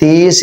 30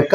1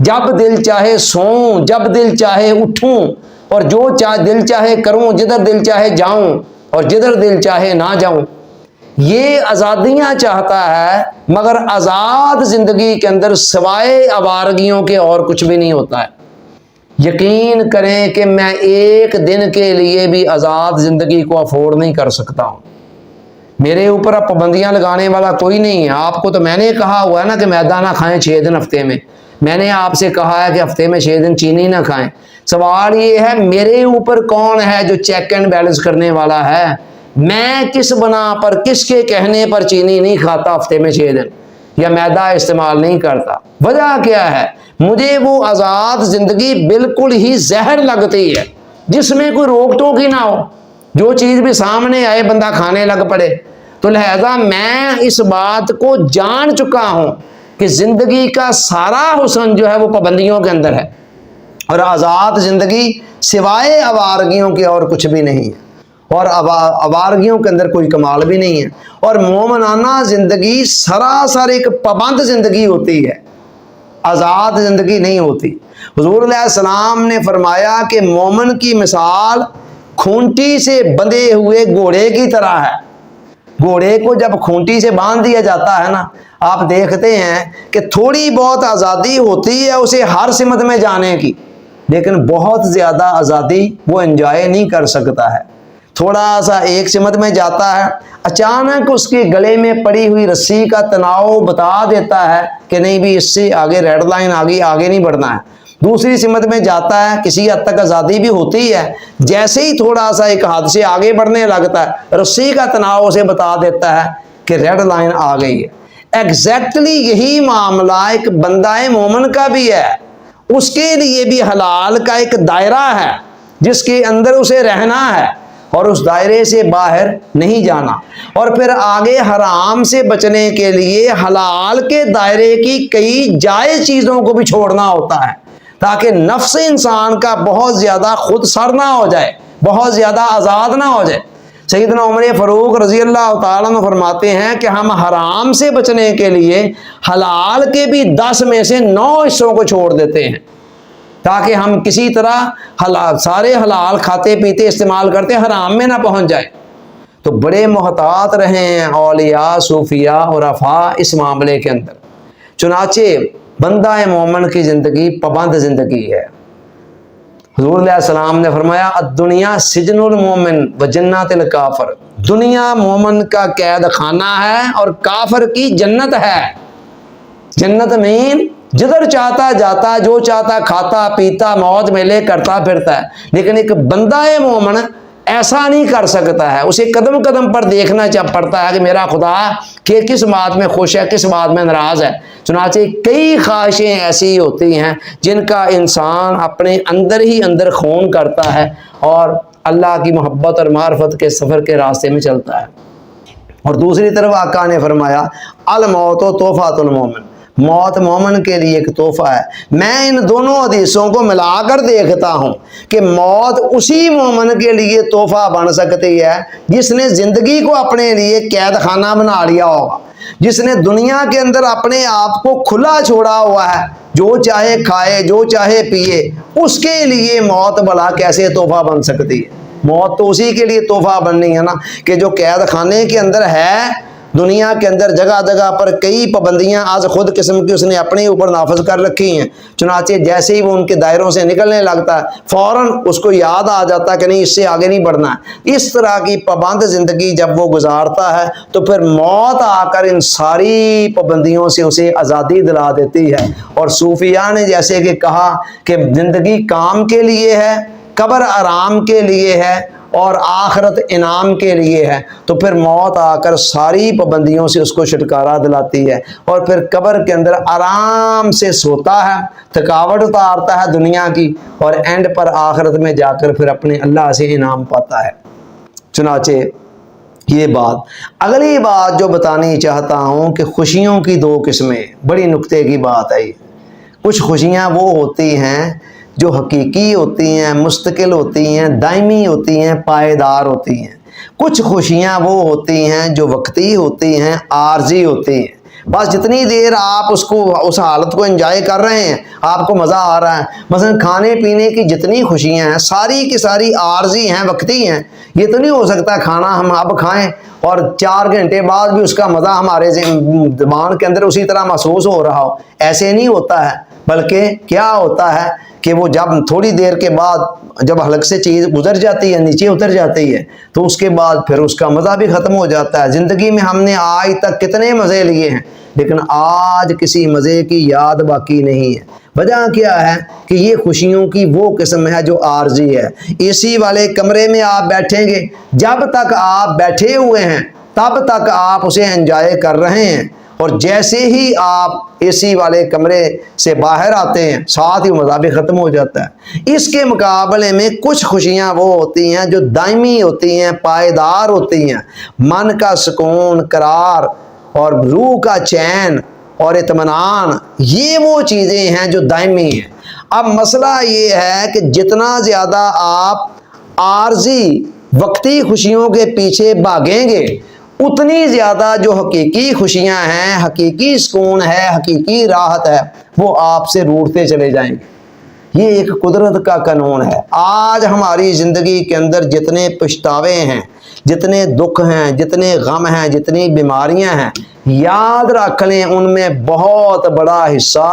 جب دل چاہے سوؤں، جب دل چاہے اٹھوں، اور جو دل چاہے کروں، جدھر دل چاہے جاؤں اور جدھر دل چاہے نہ جاؤں۔ یہ آزادیاں چاہتا ہے، مگر آزاد زندگی کے اندر سوائے آوارگیوں کے اور کچھ بھی نہیں ہوتا ہے۔ یقین کریں کہ میں ایک دن کے لیے بھی آزاد زندگی کو افورڈ نہیں کر سکتا ہوں۔ میرے اوپر اب پابندیاں لگانے والا کوئی نہیں ہے۔ آپ کو تو میں نے کہا ہوا ہے نا کہ میدا نہ کھائیں 6 دن ہفتے میں۔ میں نے آپ سے کہا ہے کہ ہفتے میں 6 دن چینی نہ کھائیں۔ سوال یہ ہے میرے اوپر کون ہے جو چیک اینڈ بیلنس کرنے والا ہے؟ میں کس بنا پر، کس کے کہنے پر چینی نہیں کھاتا ہفتے میں 6 دن یا میدا استعمال نہیں کرتا؟ وجہ کیا ہے؟ مجھے وہ آزاد زندگی بالکل ہی زہر لگتی ہے جس میں کوئی روک ٹوک ہی نہ ہو، جو چیز بھی سامنے آئے بندہ کھانے لگ پڑے۔ تو لہذا میں اس بات کو جان چکا ہوں کہ زندگی کا سارا حسن جو ہے وہ پابندیوں کے اندر ہے، اور آزاد زندگی سوائے آوارگیوں کے اور کچھ بھی نہیں ہے، اور آوارگیوں کے اندر کوئی کمال بھی نہیں ہے۔ اور مومنانہ زندگی سراسر ایک پابند زندگی ہوتی ہے، آزاد زندگی نہیں ہوتی۔ حضور علیہ السلام نے فرمایا کہ مومن کی مثال کھونٹی سے بندھے ہوئے گھوڑے کی طرح ہے۔ گھوڑے کو جب کھونٹی سے باندھ دیا جاتا ہے نا، آپ دیکھتے ہیں کہ تھوڑی بہت آزادی ہوتی ہے اسے ہر سمت میں جانے کی، لیکن بہت زیادہ آزادی وہ انجوائے نہیں کر سکتا ہے۔ تھوڑا سا ایک سمت میں جاتا ہے، اچانک اس کے گلے میں پڑی ہوئی رسی کا تناؤ بتا دیتا ہے کہ نہیں بھی اس سے آگے ریڈ لائن آگے نہیں بڑھنا ہے۔ دوسری سمت میں جاتا ہے، کسی حد تک آزادی بھی ہوتی ہے، جیسے ہی تھوڑا سا ایک حد سے آگے بڑھنے لگتا ہے رسی کا تناؤ اسے بتا دیتا ہے کہ ریڈ لائن آ گئی ہے۔ ایگزیکٹلی یہی معاملہ ایک بندہ مومن کا بھی ہے۔ اس کے لیے بھی حلال کا ایک دائرہ ہے جس کے اندر اسے رہنا ہے، اور اس دائرے سے باہر نہیں جانا، اور پھر آگے حرام سے بچنے کے لیے حلال کے دائرے کی کئی جائز چیزوں کو بھی چھوڑنا ہوتا ہے، تاکہ نفس انسان کا بہت زیادہ خود سر نہ ہو جائے، بہت زیادہ آزاد نہ ہو جائے۔ سیدنا عمر فاروق رضی اللہ تعالیٰ عنہ فرماتے ہیں کہ ہم حرام سے بچنے کے لیے حلال کے بھی 10 میں سے 9 حصوں کو چھوڑ دیتے ہیں، تاکہ ہم کسی طرح سارے حلال کھاتے پیتے استعمال کرتے حرام میں نہ پہنچ جائے۔ تو بڑے محتاط رہے ہیں اولیاء، صوفیاء اور عرفاء اس معاملے کے اندر۔ چنانچہ بندہ مومن کی زندگی پابند زندگی ہے۔ حضور علیہ السلام نے فرمایا الدنیا سجن المومن و جنت الکافر، دنیا مومن کا قید خانہ ہے اور کافر کی جنت ہے۔ جنت میں جدھر چاہتا جاتا، جو چاہتا کھاتا پیتا، موج میلے کرتا پھرتا ہے، لیکن ایک بندہ مومن ایسا نہیں کر سکتا ہے۔ اسے قدم قدم پر دیکھنا پڑتا ہے کہ میرا خدا کہ کس بات میں خوش ہے، کس بات میں ناراض ہے۔ چنانچہ کئی خواہشیں ایسی ہوتی ہیں جن کا انسان اپنے اندر ہی اندر خون کرتا ہے اور اللہ کی محبت اور معرفت کے سفر کے راستے میں چلتا ہے۔ اور دوسری طرف آقا نے فرمایا الموت و تحفۃ المومن، موت مومن کے لیے ایک تحفہ ہے۔ میں ان دونوں حدیثوں کو ملا کر دیکھتا ہوں کہ موت اسی مومن کے لیے تحفہ بن سکتی ہے جس نے زندگی کو اپنے لیے قید خانہ بنا لیا ہوگا، جس نے دنیا کے اندر اپنے آپ کو کھلا چھوڑا ہوا ہے، جو چاہے کھائے جو چاہے پیے۔ اس کے لیے موت بھلا کیسے تحفہ بن سکتی ہے؟ موت تو اسی کے لیے تحفہ بننی ہے نا کہ جو قید خانے کے اندر ہے، دنیا کے اندر جگہ جگہ پر کئی پابندیاں آج خود قسم کی اس نے اپنے اوپر نافذ کر رکھی ہیں۔ چنانچہ جیسے ہی وہ ان کے دائروں سے نکلنے لگتا ہے فوراً اس کو یاد آ جاتا ہے کہ نہیں اس سے آگے نہیں بڑھنا ہے۔ اس طرح کی پابند زندگی جب وہ گزارتا ہے تو پھر موت آ کر ان ساری پابندیوں سے اسے آزادی دلا دیتی ہے۔ اور صوفیاء نے جیسے کہ کہا کہ زندگی کام کے لیے ہے، قبر آرام کے لیے ہے اور آخرت انعام کے لیے ہے، تو پھر موت آ کر ساری پابندیوں سے اس کو چھٹکارا دلاتی ہے، اور پھر قبر کے اندر آرام سے سوتا ہے، تھکاوٹ اتارتا ہے دنیا کی، اور اینڈ پر آخرت میں جا کر پھر اپنے اللہ سے انعام پاتا ہے۔ چنانچہ یہ بات، اگلی بات جو بتانی چاہتا ہوں کہ خوشیوں کی 2 قسمیں، بڑی نکتے کی بات ہے۔ کچھ خوشیاں وہ ہوتی ہیں جو حقیقی ہوتی ہیں، مستقل ہوتی ہیں، دائمی ہوتی ہیں، پائیدار ہوتی ہیں۔ کچھ خوشیاں وہ ہوتی ہیں جو وقتی ہوتی ہیں، عارضی ہوتی ہیں۔ بس جتنی دیر آپ اس حالت کو انجوائے کر رہے ہیں، آپ کو مزہ آ رہا ہے، مثلا کھانے پینے کی جتنی خوشیاں ہیں ساری کی ساری عارضی ہیں، وقتی ہیں۔ یہ تو نہیں ہو سکتا کھانا ہم اب کھائیں اور 4 گھنٹے بعد بھی اس کا مزہ ہمارے زبان کے اندر اسی طرح محسوس ہو رہا ہو، ایسے نہیں ہوتا ہے۔ بلکہ کیا ہوتا ہے کہ وہ جب تھوڑی دیر کے بعد جب حلق سے چیز گزر جاتی ہے، نیچے اتر جاتی ہے، تو اس کے بعد پھر اس کا مزہ بھی ختم ہو جاتا ہے۔ زندگی میں ہم نے آج تک کتنے مزے لیے ہیں، لیکن آج کسی مزے کی یاد باقی نہیں ہے۔ وجہ کیا ہے کہ یہ خوشیوں کی وہ قسم ہے جو عارضی ہے۔ اے سی والے کمرے میں آپ بیٹھیں گے، جب تک آپ بیٹھے ہوئے ہیں تب تک آپ اسے انجوائے کر رہے ہیں، اور جیسے ہی آپ اے سی والے کمرے سے باہر آتے ہیں ساتھ ہی مزہ بھی ختم ہو جاتا ہے۔ اس کے مقابلے میں کچھ خوشیاں وہ ہوتی ہیں جو دائمی ہوتی ہیں، پائیدار ہوتی ہیں، من کا سکون، قرار اور روح کا چین اور اطمینان، یہ وہ چیزیں ہیں جو دائمی ہیں۔ اب مسئلہ یہ ہے کہ جتنا زیادہ آپ عارضی وقتی خوشیوں کے پیچھے بھاگیں گے، اتنی زیادہ جو حقیقی خوشیاں ہیں، حقیقی سکون ہے، حقیقی راحت ہے، وہ آپ سے روٹتے چلے جائیں گے۔ یہ ایک قدرت کا قانون ہے۔ آج ہماری زندگی کے اندر جتنے پچھتاوے ہیں، جتنے دکھ ہیں، جتنے غم ہیں، جتنی بیماریاں ہیں، یاد رکھ لیں ان میں بہت بڑا حصہ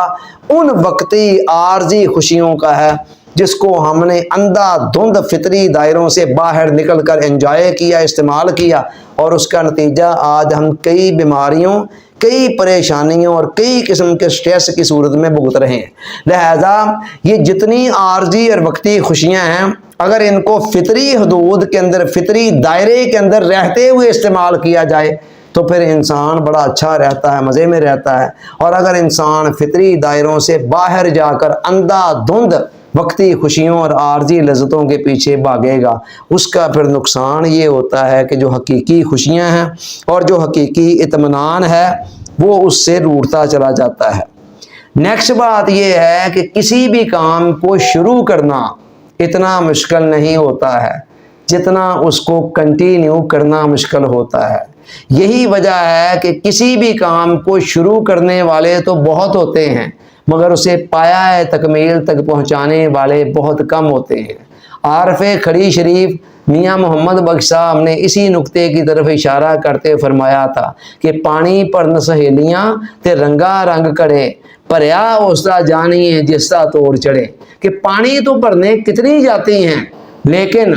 ان وقتی عارضی خوشیوں کا ہے جس کو ہم نے اندھا دھند فطری دائروں سے باہر نکل کر انجوائے کیا، استعمال کیا، اور اس کا نتیجہ آج ہم کئی بیماریوں، کئی پریشانیوں اور کئی قسم کے سٹریس کی صورت میں بھگت رہے ہیں۔ لہذا یہ جتنی عارضی اور وقتی خوشیاں ہیں، اگر ان کو فطری حدود کے اندر، فطری دائرے کے اندر رہتے ہوئے استعمال کیا جائے تو پھر انسان بڑا اچھا رہتا ہے، مزے میں رہتا ہے۔ اور اگر انسان فطری دائروں سے باہر جا کر اندھا دھند وقتی خوشیوں اور عارضی لذتوں کے پیچھے بھاگے گا، اس کا پھر نقصان یہ ہوتا ہے کہ جو حقیقی خوشیاں ہیں اور جو حقیقی اطمینان ہے وہ اس سے روٹتا چلا جاتا ہے۔ نیکسٹ بات یہ ہے کہ کسی بھی کام کو شروع کرنا اتنا مشکل نہیں ہوتا ہے جتنا اس کو کنٹینیو کرنا مشکل ہوتا ہے۔ یہی وجہ ہے کہ کسی بھی کام کو شروع کرنے والے تو بہت ہوتے ہیں، مگر اسے پایہ تکمیل تک پہنچانے والے بہت کم ہوتے ہیں۔ عارف کھڑی شریف میاں محمد بخش صاحب نے اسی نقطے کی طرف اشارہ کرتے فرمایا تھا کہ پانی پر سہیلیاں تے رنگا رنگ کڑے، پریا اوستا جانی جستا توڑ چڑھے، کہ پانی تو بھرنے کتنی جاتی ہیں، لیکن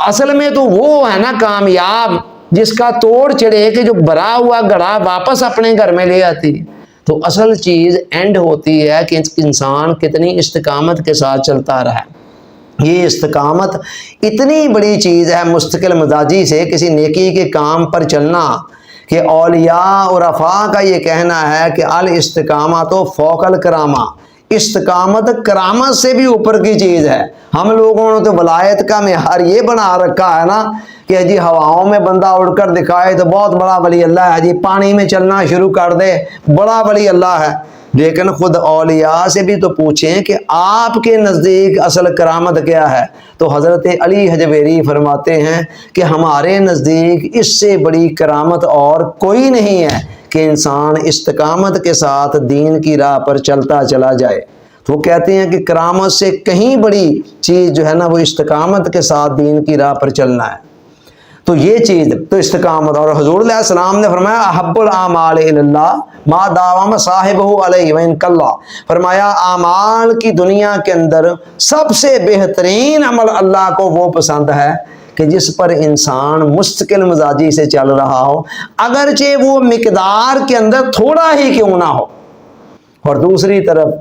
اصل میں تو وہ ہے نا کامیاب جس کا توڑ چڑھے کہ جو بھرا ہوا گھڑا واپس اپنے گھر میں لے آتی۔ تو اصل چیز اینڈ ہوتی ہے کہ انسان کتنی استقامت کے ساتھ چلتا رہا۔ یہ استقامت اتنی بڑی چیز ہے مستقل مزاجی سے کسی نیکی کے کام پر چلنا، کہ اولیاء اور عرفاء کا یہ کہنا ہے کہ الاستقامت فوق الکرامہ، استقامت کرامت سے بھی اوپر کی چیز ہے۔ ہم لوگوں نے تو ولایت کا معیار یہ بنا رکھا ہے نا کہ جی ہواؤں میں بندہ اڑ کر دکھائے تو بہت بڑا ولی اللہ ہے، جی پانی میں چلنا شروع کر دے بڑا ولی اللہ ہے۔ لیکن خود اولیاء سے بھی تو پوچھیں کہ آپ کے نزدیک اصل کرامت کیا ہے، تو حضرت علی حجویری فرماتے ہیں کہ ہمارے نزدیک اس سے بڑی کرامت اور کوئی نہیں ہے کہ انسان استقامت کے ساتھ دین کی راہ پر چلتا چلا جائے۔ تو وہ کہتے ہیں کہ کرامت سے کہیں بڑی چیز جو ہے نا وہ استقامت کے ساتھ دین کی راہ پر چلنا ہے۔ تو یہ چیز تو استقامت، اور حضور علیہ السلام نے فرمایا احب الاعمال الی اللہ ما داوم صاحبہ علیہ وان کلا، فرمایا اعمال کی دنیا کے اندر سب سے بہترین عمل اللہ کو وہ پسند ہے کہ جس پر انسان مستقل مزاجی سے چل رہا ہو، اگرچہ وہ مقدار کے اندر تھوڑا ہی کیوں نہ ہو۔ اور دوسری طرف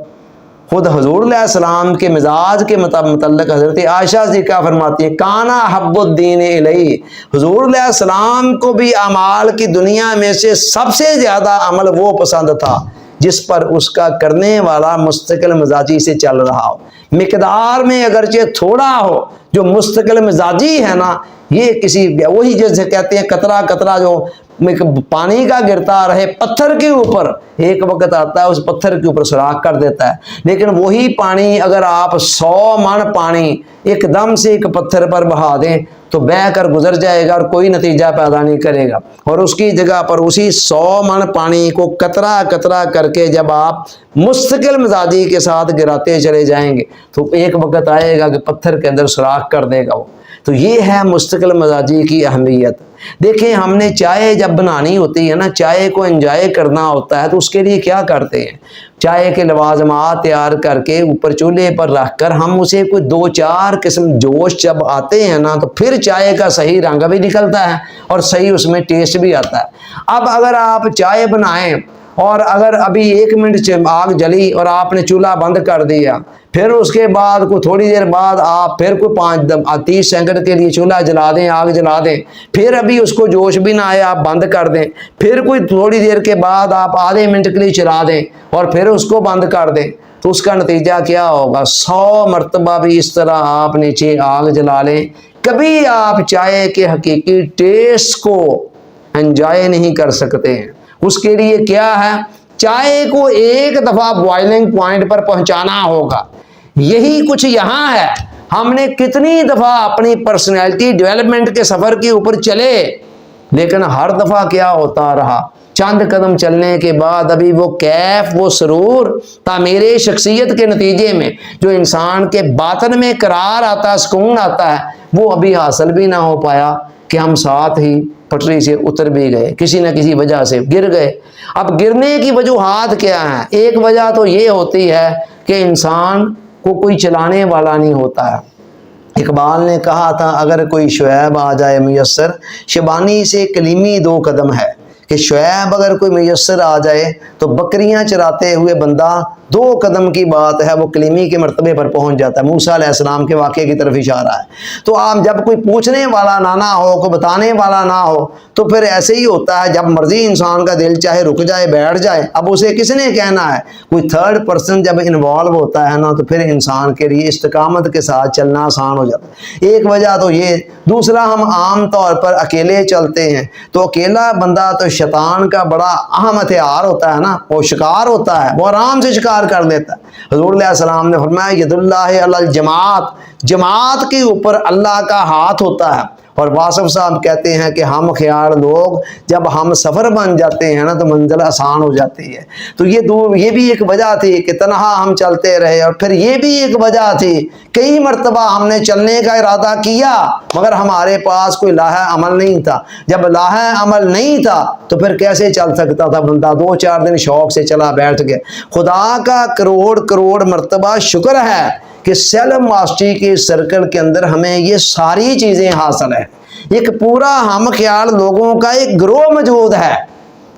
خود حضور علیہ السلام کے مزاج کے متعلق حضرت عائشہ جی کا فرماتی ہیں کانا حب الدین الیہ، حضور علیہ السلام کو بھی اعمال کی دنیا میں سے سب سے زیادہ عمل وہ پسند تھا جس پر اس کا کرنے والا مستقل مزاجی سے چل رہا ہو، مقدار میں اگرچہ تھوڑا ہو۔ جو مستقل مزاجی ہے نا، یہ کسی وہی جیسے کہتے ہیں قطرہ قطرہ جو پانی کا گرتا رہے پتھر کے اوپر، ایک وقت آتا ہے اس پتھر کے اوپر سوراخ کر دیتا ہے، لیکن وہی پانی اگر آپ 100 من پانی ایک دم سے ایک پتھر پر بہا دیں تو بہہ کر گزر جائے گا اور کوئی نتیجہ پیدا نہیں کرے گا، اور اس کی جگہ پر اسی 100 من پانی کو قطرہ قطرہ کر کے جب آپ مستقل مزاجی کے ساتھ گراتے چلے جائیں گے تو ایک وقت آئے گا کہ پتھر کے اندر سوراخ کر دے گا وہ۔ تو یہ ہے مستقل مزاجی کی اہمیت۔ دیکھیں ہم نے چائے جب بنانی ہوتی ہے نا، چائے کو انجوائے کرنا ہوتا ہے تو اس کے لیے کیا کرتے ہیں، چائے کے لوازمات تیار کر کے اوپر چولہے پر رکھ کر ہم اسے کوئی 2-4 قسم جوش جب آتے ہیں نا تو پھر چائے کا صحیح رنگ بھی نکلتا ہے اور صحیح اس میں ٹیسٹ بھی آتا ہے۔ اب اگر آپ چائے بنائیں اور اگر ابھی 1 منٹ آگ جلی اور آپ نے چولہا بند کر دیا، پھر اس کے بعد کوئی تھوڑی دیر بعد آپ پھر کوئی 30 سیکنڈ کے لیے چولہا جلا دیں، آگ جلا دیں، پھر ابھی اس کو جوش بھی نہ آئے آپ بند کر دیں، پھر کوئی تھوڑی دیر کے بعد آپ آدھے منٹ کے لیے چلا دیں اور پھر اس کو بند کر دیں، تو اس کا نتیجہ کیا ہوگا؟ 100 مرتبہ بھی اس طرح آپ نیچے آگ جلا لیں، کبھی آپ چائے کے حقیقی ٹیسٹ کو انجوائے نہیں کر سکتے ہیں۔ اس کے لیے کیا ہے؟ چائے کو ایک دفعہ بوائلنگ پوائنٹ پر پہنچانا ہوگا۔ یہی کچھ یہاں ہے، ہم نے کتنی دفعہ اپنی پرسنالٹی ڈیولپمنٹ کے سفر کے اوپر چلے، لیکن ہر دفعہ کیا ہوتا رہا؟ چند قدم چلنے کے بعد ابھی وہ کیف، وہ سرور، تعمیر شخصیت کے نتیجے میں جو انسان کے باطن میں قرار آتا ہے، سکون آتا ہے، وہ ابھی حاصل بھی نہ ہو پایا کہ ہم ساتھ ہی پٹری سے اتر بھی گئے، کسی نہ کسی وجہ سے گر گئے۔ اب گرنے کی وجوہات کیا ہیں؟ ایک وجہ تو یہ ہوتی ہے کہ انسان کو کوئی چلانے والا نہیں ہوتا ہے۔ اقبال نے کہا تھا اگر کوئی شعیب آ جائے میسر، شبانی سے کلیمی 2 قدم ہے، کہ شعیب اگر کوئی میسر آ جائے تو بکریاں چراتے ہوئے بندہ 2 قدم کی بات ہے وہ کلیمی کے مرتبے پر پہنچ جاتا ہے۔ موسیٰ علیہ السلام کے واقعے کی طرف اشارہ ہے۔ تو آپ جب کوئی پوچھنے والا نہ ہو، کوئی بتانے والا نہ ہو، تو پھر ایسے ہی ہوتا ہے، جب مرضی انسان کا دل چاہے رک جائے، بیٹھ جائے، اب اسے کس نے کہنا ہے؟ کوئی تھرڈ پرسن جب انوالو ہوتا ہے نا تو پھر انسان کے لیے استقامت کے ساتھ چلنا آسان ہو جاتا ہے۔ ایک وجہ تو یہ، دوسرا ہم عام طور پر اکیلے چلتے ہیں، تو اکیلا بندہ تو شیطان کا بڑا اہم ہتھیار ہوتا ہے نا، وہ شکار ہوتا ہے، وہ آرام سے شکار کر دیتا ہے۔ حضور علیہ السلام نے فرمایا ید اللہ علی الجماعت، جماعت کے اوپر اللہ کا ہاتھ ہوتا ہے۔ اور واصف صاحب کہتے ہیں کہ ہم خیال لوگ جب ہم سفر بن جاتے ہیں نا تو منزل آسان ہو جاتی ہے۔ تو یہ بھی ایک وجہ تھی کہ تنہا ہم چلتے رہے، اور پھر یہ بھی ایک وجہ تھی کئی مرتبہ ہم نے چلنے کا ارادہ کیا مگر ہمارے پاس کوئی لاہہ عمل نہیں تھا۔ جب لاہہ عمل نہیں تھا تو پھر کیسے چل سکتا تھا بندہ؟ 2-4 دن شوق سے چلا بیٹھ گیا۔ خدا کا کروڑ مرتبہ شکر ہے کہ سیلف ماسٹری کے سرکل کے اندر ہمیں یہ ساری چیزیں حاصل ہیں۔ ایک پورا ہم خیال لوگوں کا ایک گروہ موجود ہے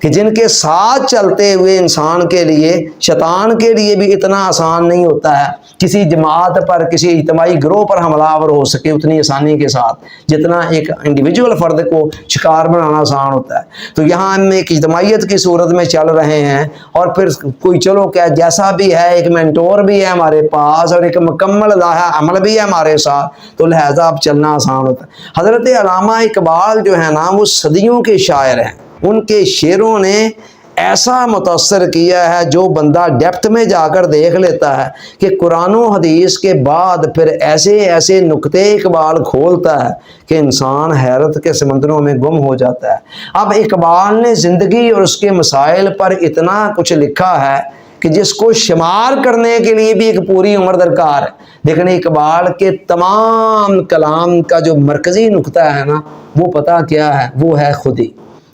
کہ جن کے ساتھ چلتے ہوئے انسان کے لیے، شیطان کے لیے بھی اتنا آسان نہیں ہوتا ہے کسی جماعت پر، کسی اجتماعی گروہ پر حملہ آور ہو سکے اتنی آسانی کے ساتھ جتنا ایک انڈیویجول فرد کو شکار بنانا آسان ہوتا ہے۔ تو یہاں ہم ایک اجتماعیت کی صورت میں چل رہے ہیں، اور پھر کوئی چلو کیا جیسا بھی ہے، ایک مینٹور بھی ہے ہمارے پاس اور ایک مکمل لاہہ عمل بھی ہے ہمارے ساتھ، تو لہذا اب چلنا آسان ہوتا ہے۔ حضرت علامہ اقبال جو ہے نا وہ صدیوں کے شاعر ہیں، ان کے شعروں نے ایسا متاثر کیا ہے جو بندہ ڈیپتھ میں جا کر دیکھ لیتا ہے کہ قرآن و حدیث کے بعد پھر ایسے نقطے اقبال کھولتا ہے کہ انسان حیرت کے سمندروں میں گم ہو جاتا ہے۔ اب اقبال نے زندگی اور اس کے مسائل پر اتنا کچھ لکھا ہے کہ جس کو شمار کرنے کے لیے بھی ایک پوری عمر درکار ہے، لیکن اقبال کے تمام کلام کا جو مرکزی نقطہ ہے نا وہ پتہ کیا ہے؟ وہ ہے خودی۔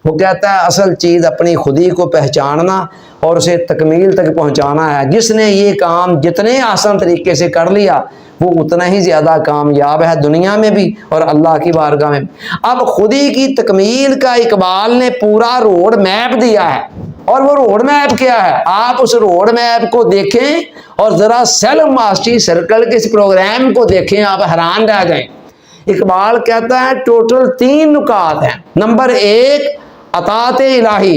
وہ کہتا ہے اصل چیز اپنی خودی کو پہچاننا اور اسے تکمیل تک پہنچانا ہے۔ جس نے یہ کام جتنے آسان طریقے سے کر لیا وہ اتنا ہی زیادہ کامیاب ہے دنیا میں بھی اور اللہ کی بارگاہ میں بھی۔ اب خودی کی تکمیل کا اقبال نے پورا روڈ میپ دیا ہے، اور وہ روڈ میپ کیا ہے؟ آپ اس روڈ میپ کو دیکھیں اور ذرا سیلف ماسٹری سرکل کے اس پروگرام کو دیکھیں، آپ حیران رہ جائیں۔ اقبال کہتا ہے ٹوٹل 3 نکات ہیں۔ نمبر 1 اطاعت الہی،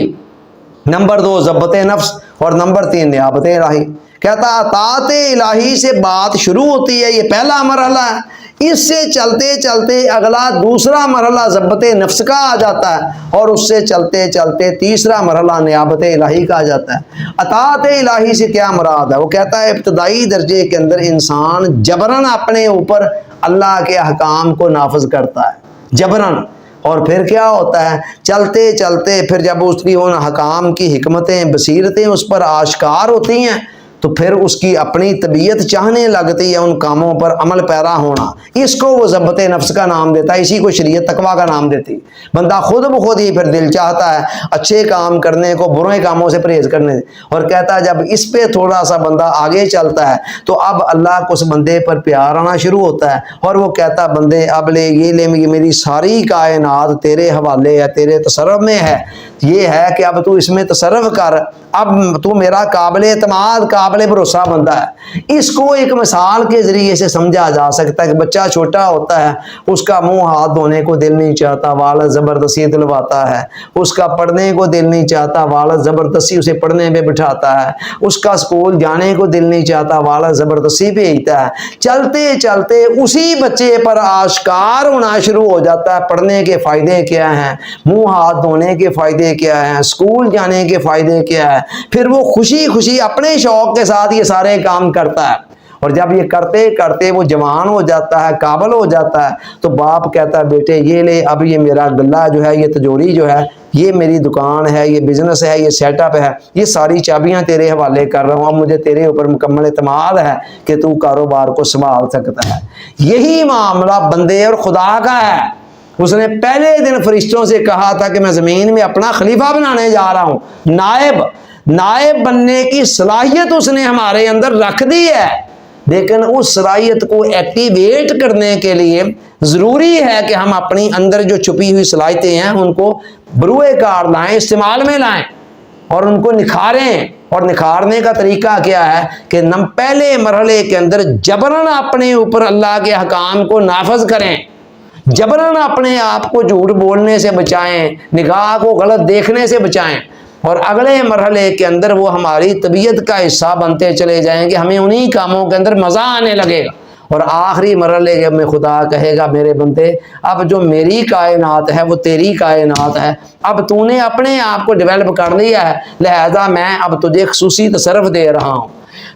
نمبر 2 ضبط نفس، اور نمبر 3 نیابت الہی۔ کہتا اطاعت الہی سے بات شروع ہوتی ہے، یہ پہلا مرحلہ ہے، اس سے چلتے چلتے اگلا دوسرا مرحلہ ضبط نفس کا آ جاتا ہے، اور اس سے چلتے چلتے تیسرا مرحلہ نیابت الہی کا آ جاتا ہے۔ اطاعت الہی سے کیا مراد ہے؟ وہ کہتا ہے ابتدائی درجے کے اندر انسان جبراً اپنے اوپر اللہ کے احکام کو نافذ کرتا ہے، جبراً، اور پھر کیا ہوتا ہے، چلتے چلتے پھر جب اس کی ان حکام کی حکمتیں بصیرتیں اس پر آشکار ہوتی ہیں تو پھر اس کی اپنی طبیعت چاہنے لگتی ہے ان کاموں پر عمل پیرا ہونا، اس کو وہ ضبط نفس کا نام دیتا ہے، اسی کو شریعت تقویٰ کا نام دیتی۔ بندہ خود بخود ہی پھر دل چاہتا ہے اچھے کام کرنے کو، برے کاموں سے پرہیز کرنے سے، اور کہتا ہے جب اس پہ تھوڑا سا بندہ آگے چلتا ہے تو اب اللہ کو اس بندے پر پیار آنا شروع ہوتا ہے، اور وہ کہتا ہے بندے اب لے یہ میری ساری کائنات تیرے حوالے ہے، تیرے تصرف میں ہے، یہ ہے کہ اب تو اس میں تصرف کر، اب تو میرا قابل اعتماد قابل بھروسہ بندہ ہے۔ اس کو ایک مثال کے ذریعے سے سمجھا جا سکتا ہے کہ بچہ چھوٹا ہوتا ہے، اس کا منہ ہاتھ دھونے کو دل نہیں چاہتا، والد زبردستی دلواتا ہے، اس کا پڑھنے کو دل نہیں چاہتا، والد زبردستی اسے پڑھنے پہ بٹھاتا ہے، اس کا اسکول جانے کو دل نہیں چاہتا، والد زبردستی بھیجتا ہے۔ چلتے چلتے اسی بچے پر آشکار ہونا شروع ہو جاتا ہے پڑھنے کے فائدے کیا ہیں، منہ ہاتھ دھونے کے فائدے کیا ہیں، اسکول جانے کے فائدے کیا ہے، پھر وہ خوشی خوشی اپنے شوق کے ساتھ یہ سارے کام کرتا ہے، اور جب یہ کرتے کرتے وہ جوان ہو جاتا ہے، قابل ہو جاتا ہے، تو باپ کہتا ہے بیٹے یہ لے، اب یہ میرا گلہ جو ہے، یہ تجوری جو ہے، یہ میری دکان ہے، یہ بزنس ہے، یہ سیٹ اپ ہے، یہ ساری چابیاں تیرے حوالے کر رہا ہوں، اب مجھے تیرے اوپر مکمل اعتماد ہے کہ تو کاروبار کو سنبھال سکتا ہے۔ یہی معاملہ بندے اور خدا کا ہے۔ اس نے پہلے دن فرشتوں سے کہا تھا کہ میں زمین میں اپنا خلیفہ بنانے جا رہا ہوں، نائب بننے کی صلاحیت اس نے ہمارے اندر رکھ دی ہے، لیکن اس صلاحیت کو ایکٹیویٹ کرنے کے لیے ضروری ہے کہ ہم اپنی اندر جو چھپی ہوئی صلاحیتیں ہیں ان کو بروئے کار لائیں، استعمال میں لائیں، اور ان کو نکھاریں۔ اور نکھارنے کا طریقہ کیا ہے کہ پہلے مرحلے کے اندر جبراً اپنے اوپر اللہ کے حکام کو نافذ کریں، جبراً اپنے آپ کو جھوٹ بولنے سے بچائیں، نگاہ کو غلط دیکھنے سے بچائیں، اور اگلے مرحلے کے اندر وہ ہماری طبیعت کا حصہ بنتے چلے جائیں گے، ہمیں انہی کاموں کے اندر مزہ آنے لگے گا، اور آخری مرحلے میں خدا کہے گا میرے بندے اب جو میری کائنات ہے وہ تیری کائنات ہے، اب تو نے اپنے آپ کو ڈیولپ کر لیا ہے، لہذا میں اب تجھے خصوصی تصرف دے رہا ہوں۔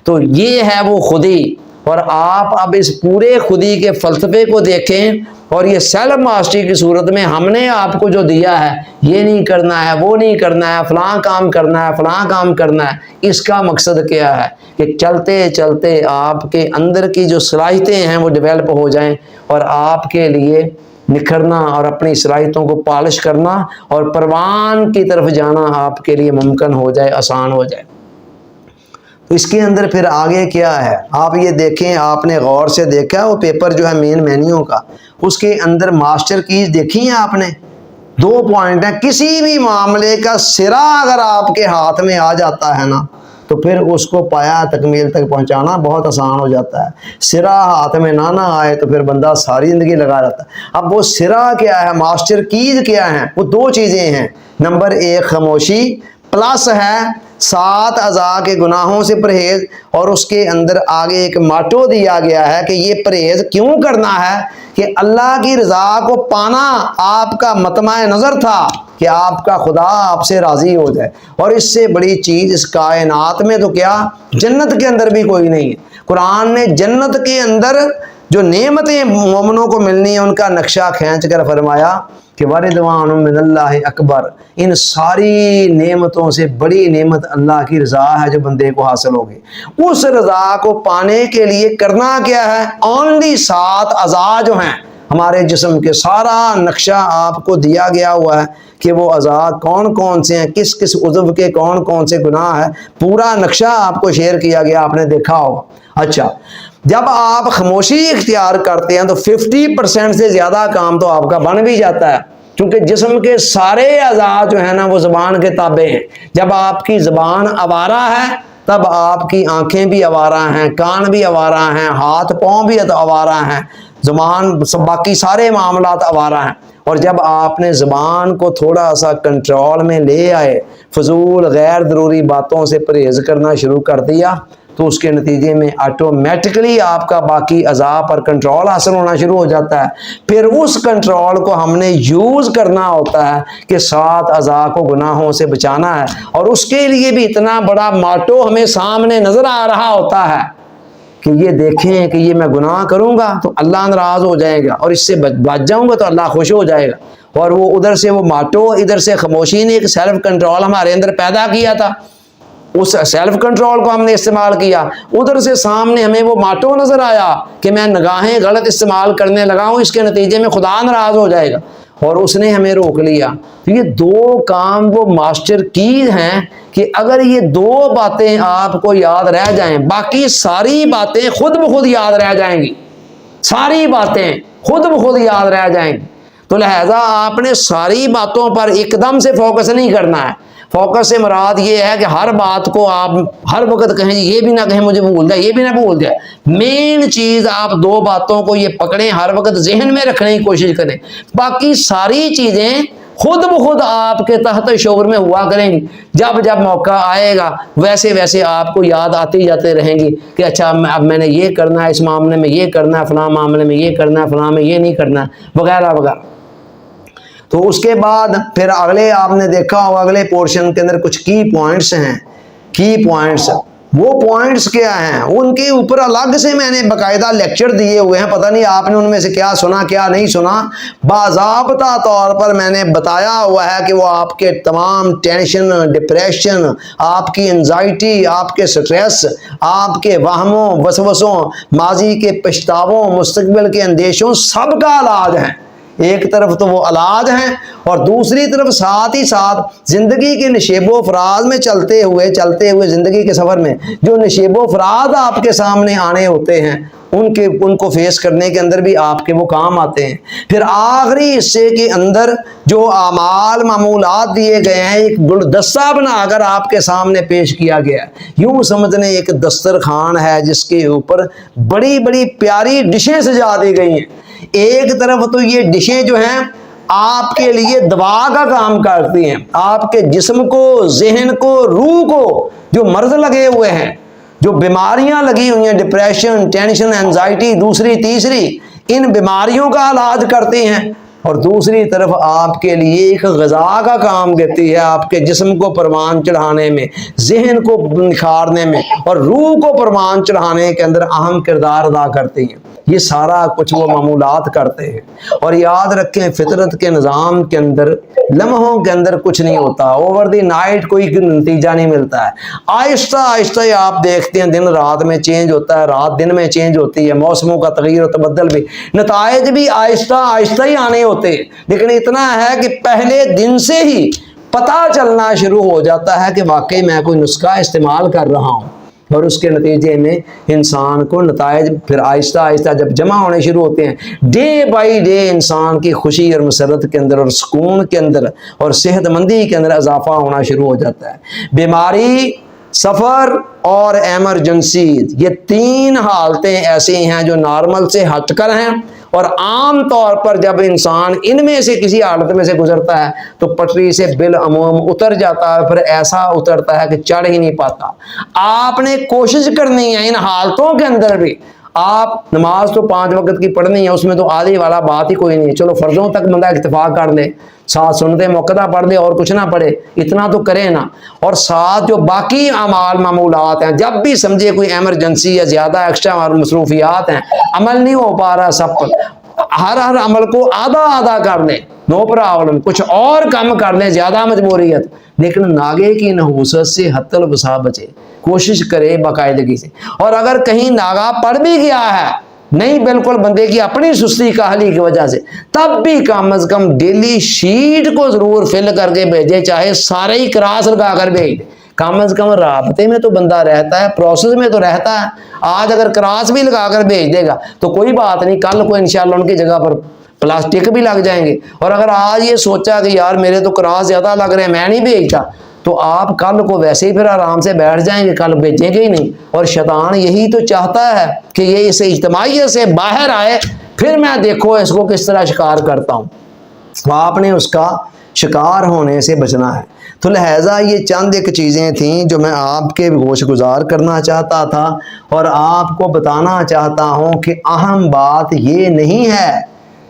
تو یہ ہے وہ خودی، اور آپ اب اس پورے خودی کے فلسفے کو دیکھیں، اور یہ سیلف ماسٹری کی صورت میں ہم نے آپ کو جو دیا ہے، یہ نہیں کرنا ہے، وہ نہیں کرنا ہے، فلاں کام کرنا ہے، فلاں کام کرنا ہے، اس کا مقصد کیا ہے کہ چلتے چلتے آپ کے اندر کی جو صلاحیتیں ہیں وہ ڈیولپ ہو جائیں، اور آپ کے لیے نکھرنا اور اپنی صلاحیتوں کو پالش کرنا اور پروان کی طرف جانا آپ کے لیے ممکن ہو جائے، آسان ہو جائے۔ اس کے اندر پھر آگے کیا ہے آپ یہ دیکھیں، آپ نے غور سے دیکھا وہ پیپر جو ہے مین مینیو کا، اس کے اندر ماسٹر کیز دیکھی ہیں آپ نے، 2 پوائنٹ ہیں۔ کسی بھی معاملے کا سرا اگر آپ کے ہاتھ میں آ جاتا ہے نا تو پھر اس کو پایا تکمیل تک پہنچانا بہت آسان ہو جاتا ہے۔ سرا ہاتھ میں نہ آئے تو پھر بندہ ساری زندگی لگا رہتا ہے۔ اب وہ سرا کیا ہے، ماسٹر کیز کیا ہیں، وہ 2 چیزیں ہیں۔ نمبر 1 خاموشی، پلس ہے 7 اعضاء کے گناہوں سے پرہیز، اور اس کے اندر آگے ایک ماٹو دیا گیا ہے کہ یہ پرہیز کیوں کرنا ہے کہ اللہ کی رضا کو پانا آپ کا مطمع نظر تھا کہ آپ کا خدا آپ سے راضی ہو جائے، اور اس سے بڑی چیز اس کائنات میں تو کیا جنت کے اندر بھی کوئی نہیں ہے۔ قرآن نے جنت کے اندر جو نعمتیں مومنوں کو ملنی ہیں ان کا نقشہ کھینچ کر فرمایا کہ وَرِضْوَانٌ مِّنَ اللَّهِ اکبر، ان ساری نعمتوں سے بڑی نعمت اللہ کی رضا ہے جو بندے کو حاصل ہوگی۔ اس رضا کو پانے کے لیے کرنا کیا ہے، اونلی 7 اعضاء جو ہیں ہمارے جسم کے، سارا نقشہ آپ کو دیا گیا ہوا ہے کہ وہ اعضاء کون کون سے ہیں، کس کس عضو کے کون کون سے گناہ ہیں، پورا نقشہ آپ کو شیئر کیا گیا، آپ نے دیکھا ہوگا۔ اچھا، جب آپ خاموشی اختیار کرتے ہیں تو 50% سے زیادہ کام تو آپ کا بن بھی جاتا ہے، کیونکہ جسم کے سارے اعضاء جو ہیں نا وہ زبان کے تابع ہیں۔ جب آپ کی زبان آوارہ ہے تب آپ کی آنکھیں بھی آوارہ ہیں، کان بھی آوارہ ہیں، ہاتھ پاؤں بھی آوارہ ہیں، زبان باقی سارے معاملات آوارہ ہیں. اور جب آپ نے زبان کو تھوڑا سا کنٹرول میں لے آئے، فضول غیر ضروری باتوں سے پرہیز کرنا شروع کر دیا، تو اس کے نتیجے میں آٹومیٹکلی آپ کا باقی اعضاء پر کنٹرول حاصل ہونا شروع ہو جاتا ہے. پھر اس کنٹرول کو ہم نے یوز کرنا ہوتا ہے کہ 7 اعضاء کو گناہوں سے بچانا ہے، اور اس کے لیے بھی اتنا بڑا ماٹو ہمیں سامنے نظر آ رہا ہوتا ہے کہ یہ دیکھیں کہ یہ میں گناہ کروں گا تو اللہ ناراض ہو جائے گا، اور اس سے بچ جاؤں گا تو اللہ خوش ہو جائے گا. اور وہ ادھر سے وہ ماٹو، ادھر سے خاموشی نے ایک سیلف کنٹرول ہمارے اندر پیدا کیا تھا، اس سیلف کنٹرول کو ہم نے استعمال کیا. ادھر سے سامنے ہمیں وہ ماٹو نظر آیا کہ میں نگاہیں غلط استعمال کرنے لگا ہوں، اس کے نتیجے میں خدا ناراض ہو جائے گا، اور اس نے ہمیں روک لیا. تو یہ 2 کام وہ ماسٹر کی ہیں کہ اگر یہ 2 باتیں آپ کو یاد رہ جائیں، باقی ساری باتیں خود بخود یاد رہ جائیں گی، ساری باتیں خود بخود یاد رہ جائیں گی. تو لہذا آپ نے ساری باتوں پر ایک دم سے فوکس نہیں کرنا ہے. فوکس سے مراد یہ ہے کہ ہر بات کو آپ ہر وقت کہیں یہ بھی نہ کہیں مجھے بھول جائے، یہ بھی نہ بھول جائے. مین چیز آپ 2 باتوں کو یہ پکڑیں، ہر وقت ذہن میں رکھنے کی کوشش کریں، باقی ساری چیزیں خود بخود آپ کے تحت شعور میں ہوا کریں گی. جب جب موقع آئے گا ویسے ویسے آپ کو یاد آتی جاتے رہیں گی کہ اچھا اب میں نے یہ کرنا ہے، اس معاملے میں یہ کرنا ہے، فلاں معاملے میں یہ کرنا ہے، فلاں میں یہ نہیں کرنا ہے، وغیرہ وغیرہ. تو اس کے بعد پھر اگلے آپ نے دیکھا ہوگا اگلے پورشن کے اندر کچھ کی پوائنٹس ہیں. کی پوائنٹس وہ پوائنٹس کیا ہیں، ان کے اوپر الگ سے میں نے باقاعدہ لیکچر دیے ہوئے ہیں. پتہ نہیں آپ نے ان میں سے کیا سنا کیا نہیں سنا. باضابطہ طور پر میں نے بتایا ہوا ہے کہ وہ آپ کے تمام ٹینشن، ڈپریشن، آپ کی انزائٹی، آپ کے سٹریس، آپ کے وہموں وسوسوں، ماضی کے پچھتاووں، مستقبل کے اندیشوں، سب کا علاج ہے. ایک طرف تو وہ علاج ہیں، اور دوسری طرف ساتھ ہی ساتھ زندگی کے نشیب و فراز میں چلتے ہوئے زندگی کے سفر میں جو نشیب و فراز آپ کے سامنے آنے ہوتے ہیں، ان کو فیس کرنے کے اندر بھی آپ کے وہ کام آتے ہیں. پھر آخری حصے کے اندر جو اعمال معمولات دیے گئے ہیں، ایک گلدستہ بنا کر آپ کے سامنے پیش کیا گیا ہے. یوں سمجھنے ایک دسترخوان ہے جس کے اوپر بڑی بڑی پیاری ڈشیں سجا دی گئی ہیں. ایک طرف تو یہ ڈشیں جو ہیں آپ کے لیے دوا کا کام کرتی ہیں، آپ کے جسم کو، ذہن کو، روح کو جو مرض لگے ہوئے ہیں، جو بیماریاں لگی ہوئی ہیں، ڈپریشن، ٹینشن، انزائٹی، دوسری تیسری، ان بیماریوں کا علاج کرتے ہیں. اور دوسری طرف آپ کے لیے ایک غذا کا کام دیتی ہے، آپ کے جسم کو پروان چڑھانے میں، ذہن کو نکھارنے میں، اور روح کو پروان چڑھانے کے اندر اہم کردار ادا کرتی ہیں. یہ سارا کچھ وہ معمولات کرتے ہیں. اور یاد رکھیں فطرت کے نظام کے اندر لمحوں کے اندر کچھ نہیں ہوتا، اوور دی نائٹ کوئی نتیجہ نہیں ملتا ہے. آہستہ آہستہ آپ دیکھتے ہیں دن رات میں چینج ہوتا ہے، رات دن میں چینج ہوتی ہے، موسموں کا تغیر و تبدل بھی، نتائج بھی آہستہ آہستہ ہی آنے ہوتے ہیں. لیکن اتنا ہے کہ پہلے دن سے ہی پتہ چلنا شروع ہو جاتا ہے کہ واقعی میں کوئی نسخہ استعمال کر رہا ہوں، اور اس کے نتیجے میں انسان کو نتائج پھر آہستہ آہستہ جب جمع ہونے شروع ہوتے ہیں، ڈے بائی ڈے انسان کی خوشی اور مسرت کے اندر اور سکون کے اندر اور صحت مندی کے اندر اضافہ ہونا شروع ہو جاتا ہے. بیماری، سفر اور ایمرجنسی، یہ 3 حالتیں ایسی ہیں جو نارمل سے ہٹ کر ہیں، اور عام طور پر جب انسان ان میں سے کسی حالت میں سے گزرتا ہے تو پٹری سے بالعموم اتر جاتا ہے، پھر ایسا اترتا ہے کہ چڑھ ہی نہیں پاتا. آپ نے کوشش کرنی ہے ان حالتوں کے اندر بھی. آپ نماز تو 5 وقت کی پڑھنی ہے، اس میں تو آدھی والا بات ہی کوئی نہیں ہے، چلو فرضوں تک بندہ اکتفا کر لے، 7 سنتیں موقع پڑھ لے اور کچھ نہ پڑھے، اتنا تو کرے نا. اور ساتھ جو باقی اعمال معمولات ہیں، جب بھی سمجھے کوئی ایمرجنسی یا زیادہ ایکسٹرا اور مصروفیات ہیں، عمل نہیں ہو پا رہا سب پر، ہر عمل کو آدھا آدھا کر لیں، نو پرابلم، کچھ اور کم کر لیں، زیادہ مجبوریت، لیکن ناگے کی نحوست سے حتی الوسع بچے، کوشش کرے باقاعدگی سے. اور اگر کہیں ناگا پڑ بھی گیا ہے، نہیں بالکل بندے کی اپنی سستی کاہلی کی وجہ سے، تب بھی کم از کم ڈیلی شیٹ کو ضرور فل کر کے بھیجے، چاہے سارے ہی کراس لگا کر بھیج دے. کم از کم رابطے میں تو بندہ رہتا ہے، پروسیس میں تو رہتا ہے. آج اگر کراس بھی لگا کر بھیج دے گا تو کوئی بات نہیں، کل کو انشاءاللہ ان کی جگہ پر پلاسٹک بھی لگ جائیں گے. اور اگر آج یہ سوچا کہ یار میرے تو کراس زیادہ لگ رہے ہیں میں نہیں بھیجتا، تو آپ کل کو ویسے ہی پھر آرام سے بیٹھ جائیں گے، کل بھیجیں گے ہی نہیں. اور شیطان یہی تو چاہتا ہے کہ یہ اس اجتماعیت سے باہر آئے، پھر میں دیکھو اس کو کس طرح شکار کرتا ہوں. آپ نے اس کا شکار ہونے سے بچنا ہے. تو لہٰذا یہ چند ایک چیزیں تھیں جو میں آپ کے گوش گزار کرنا چاہتا تھا اور آپ کو بتانا چاہتا ہوں کہ اہم بات یہ نہیں ہے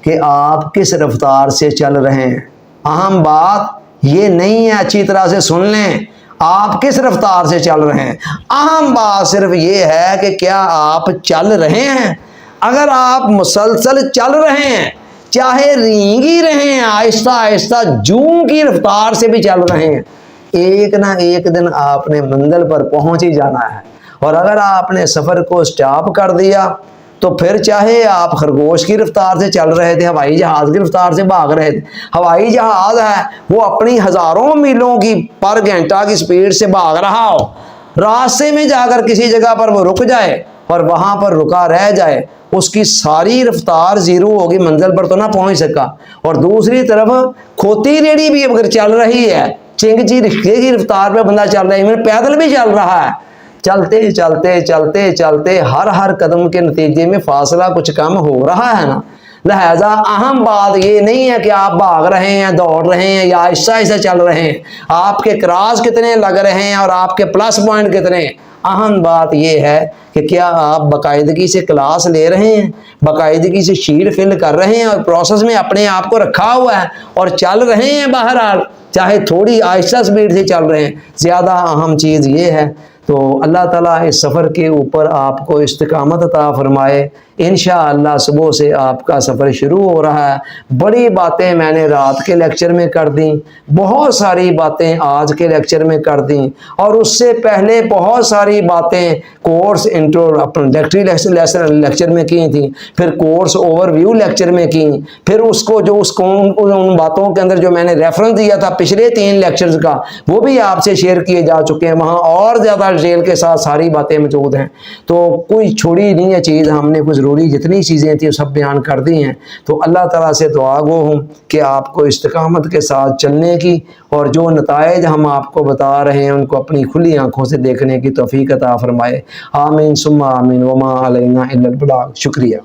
کہ آپ کس رفتار سے چل رہے ہیں. اہم بات یہ نہیں ہے, اچھی طرح سے سن لیں, آپ کس رفتار سے چل رہے ہیں. اہم بات صرف یہ ہے کہ کیا آپ چل رہے ہیں. اگر آپ مسلسل چل رہے ہیں, چاہے رینگ ہی رہے ہیں, آہستہ آہستہ جوں کی رفتار سے بھی چل رہے ہیں, ایک نہ ایک دن آپ نے منزل پر پہنچ ہی جانا ہے. اور اگر آپ نے سفر کو سٹاپ کر دیا تو پھر چاہے آپ خرگوش کی رفتار سے چل رہے تھے, ہوائی جہاز کی رفتار سے بھاگ رہے تھے, ہوائی جہاز ہے وہ اپنی ہزاروں میلوں کی پر گھنٹہ کی سپیڈ سے بھاگ رہا ہو, راستے میں جا کر کسی جگہ پر وہ رک جائے اور وہاں پر رکا رہ جائے, اس کی ساری رفتار زیرو ہوگی, منزل پر تو نہ پہنچ سکا. اور دوسری طرف کھوتی ریڑھی بھی اگر چل رہی ہے, چنگچی رکشے کی رفتار پہ بندہ چل رہا ہے, پیدل بھی چل رہا ہے, چلتے چلتے چلتے چلتے ہر قدم کے نتیجے میں فاصلہ کچھ کم ہو رہا ہے نا. لہذا اہم بات یہ نہیں ہے کہ آپ بھاگ رہے ہیں, دوڑ رہے ہیں یا آہستہ آہستہ چل رہے ہیں, آپ کے کراس کتنے لگ رہے ہیں اور آپ کے پلس پوائنٹ کتنے. اہم بات یہ ہے کہ کیا آپ باقاعدگی سے کلاس لے رہے ہیں, باقاعدگی سے شیٹ فل کر رہے ہیں اور پروسیس میں اپنے آپ کو رکھا ہوا ہے اور چل رہے ہیں, بہرحال چاہے تھوڑی آہستہ سپیڈ سے چل رہے ہیں. زیادہ اہم چیز یہ ہے. تو اللہ تعالیٰ اس سفر کے اوپر آپ کو استقامت عطا فرمائے. انشاءاللہ صبح سے آپ کا سفر شروع ہو رہا ہے. بڑی باتیں میں نے رات کے لیکچر میں کر دیں, بہت ساری باتیں آج کے لیکچر میں کر دیں, اور اس سے پہلے بہت ساری باتیں کورس انٹروڈکٹری لیکچر میں کی تھیں, پھر کورس اوور ویو لیکچر میں کی, پھر اس کو جو ان باتوں کے اندر جو میں نے ریفرنس دیا تھا پچھلے 3 لیکچرز کا وہ بھی آپ سے شیئر کیے جا چکے ہیں. وہاں اور زیادہ ڈیٹیل کے ساتھ ساری باتیں موجود ہیں. تو کوئی چھوڑی نہیں ہے چیز, ہم نے کوئی ضروری جتنی چیزیں تھیں سب بیان کر دی ہیں. تو اللہ تعالیٰ سے دعا گو ہوں کہ آپ کو استقامت کے ساتھ چلنے کی اور جو نتائج ہم آپ کو بتا رہے ہیں ان کو اپنی کھلی آنکھوں سے دیکھنے کی توفیق عطا فرمائے. آمین ثم آمین. وما علینا الا البلاغ. شکریہ.